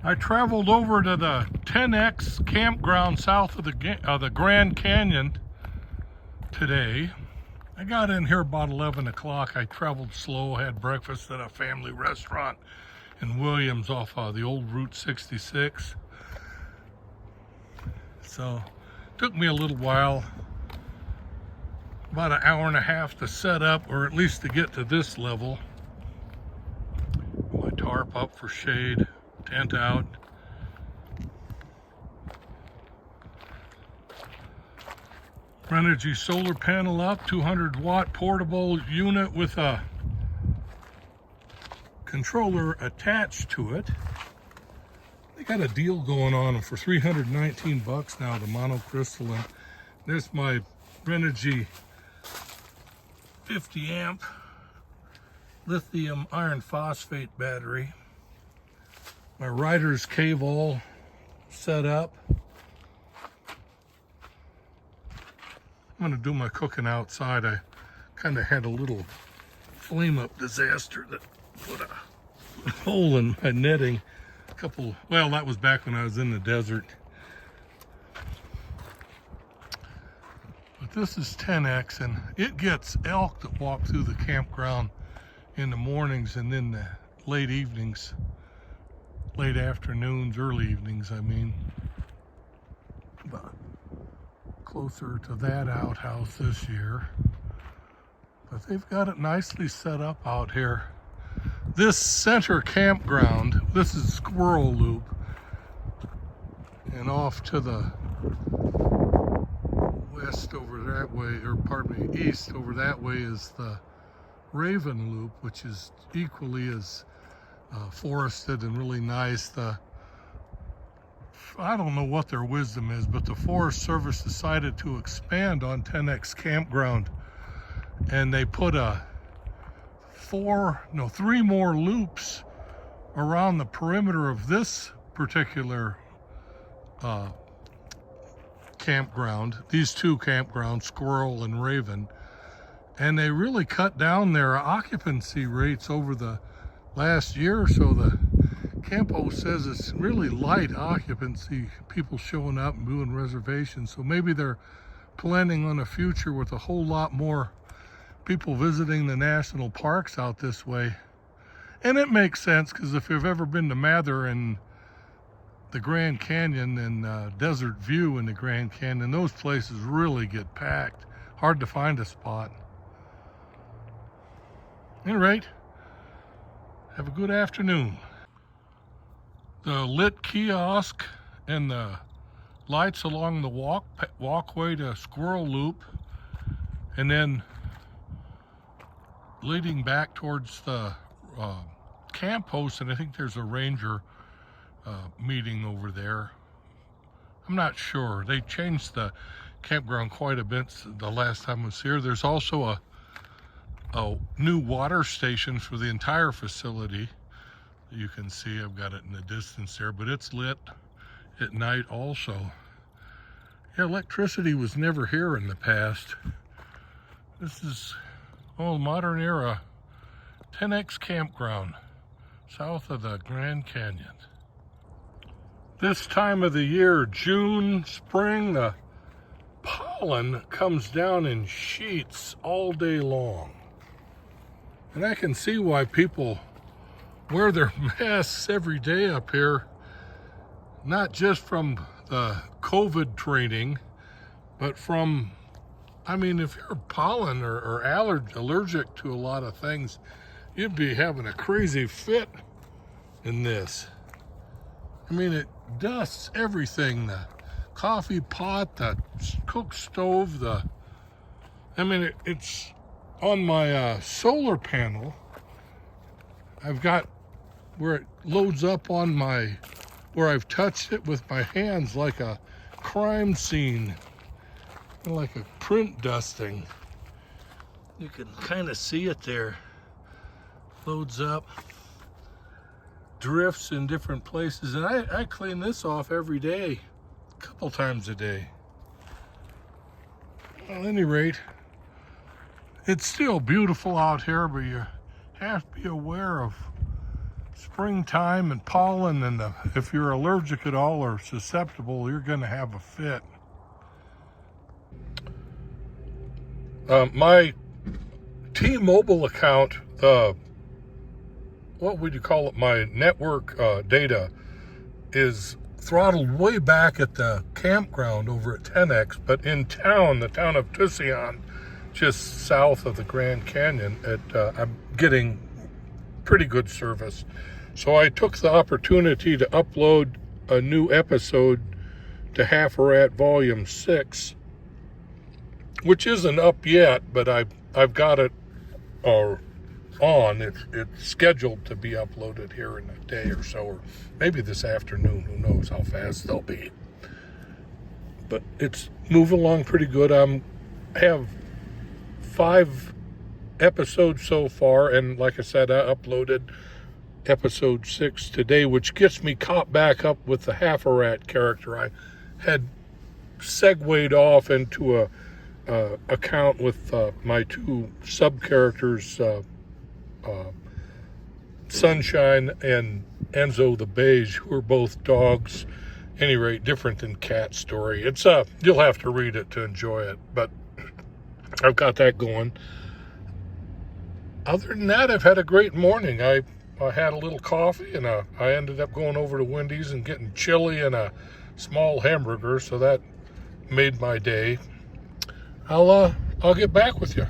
I traveled over to the 10X campground south of the Grand Canyon today. I got in here about 11 o'clock. I traveled slow, had breakfast at a family restaurant in Williams off the old Route 66. So it took me a little while, about an hour and a half to set up, or at least to get to this level. My tarp up for shade, tent out. Energy solar panel up, 200-watt portable unit with a controller attached to it. They got a deal going on for 319 bucks now, the monocrystalline. There's my Renogy 50 amp lithium iron phosphate battery. My rider's cave all set up. I'm gonna do my cooking outside. I kind of had a little flame up disaster that put a hole in my netting. Well, that was back when I was in the desert. But this is 10X, and it gets elk that walk through the campground in the mornings and then the late evenings, late afternoons, early evenings, I mean. But closer to that outhouse this year. But they've got it nicely set up out here. This center campground, this is Squirrel Loop, and off to the west over that way, or pardon me, east over that way is the Raven Loop, which is equally as forested and really nice. I don't know what their wisdom is, but the Forest Service decided to expand on 10X campground, and they put three more loops around the perimeter of this particular campground, these two campgrounds, Squirrel and Raven, and they really cut down their occupancy rates over the last year or so. The Campo says it's really light occupancy, people showing up and doing reservations, so maybe they're planning on a future with a whole lot more people visiting the national parks out this way. And it makes sense, because if you've ever been to Mather and the Grand Canyon and Desert View in the Grand Canyon, those places really get packed. Hard to find a spot. At any rate, have a good afternoon. The lit kiosk and the lights along the walkway to Squirrel Loop, and then leading back towards the camp host, and I think there's a ranger meeting over there. I'm not sure. They changed the campground quite a bit the last time I was here. There's also a new water station for the entire facility. You can see I've got it in the distance there, but it's lit at night also. Yeah, electricity was never here in the past. This is modern era 10X campground south of the Grand Canyon. This time of the year, June, spring, the pollen comes down in sheets all day long. And I can see why people wear their masks every day up here, not just from the COVID training, but from, I mean, if you're pollen or allergic to a lot of things, you'd be having a crazy fit in this. I mean, it dusts everything, the coffee pot, the cook stove, it's on my solar panel. I've got where it loads up on where I've touched it with my hands like a crime scene, like a print dusting. You can kind of see it there. Loads up, drifts in different places, and I clean this off every day, a couple times a day. Well, at any rate, it's still beautiful out here, but you have to be aware of springtime and pollen, and if you're allergic at all or susceptible, you're going to have a fit. My T-Mobile account, what would you call it? My network data is throttled way back at the campground over at 10X, but in town, the town of Tucson, just south of the Grand Canyon, I'm getting pretty good service. So I took the opportunity to upload a new episode to Half a Rat Volume 6, which isn't up yet, but I've got it on. It's scheduled to be uploaded here in a day or so, or maybe this afternoon. Who knows how fast they'll be. But it's moving along pretty good. I have 5 episodes so far, and like I said, I uploaded episode 6 today, which gets me caught back up with the Half a Rat character. I had segued off into a account with my 2 sub-characters, Sunshine and Enzo the Beige, who are both dogs. Any rate, different than Cat's story. It's you'll have to read it to enjoy it, but I've got that going. Other than that, I've had a great morning. I had a little coffee, and I ended up going over to Wendy's and getting chili and a small hamburger, so that made my day. I'll get back with you.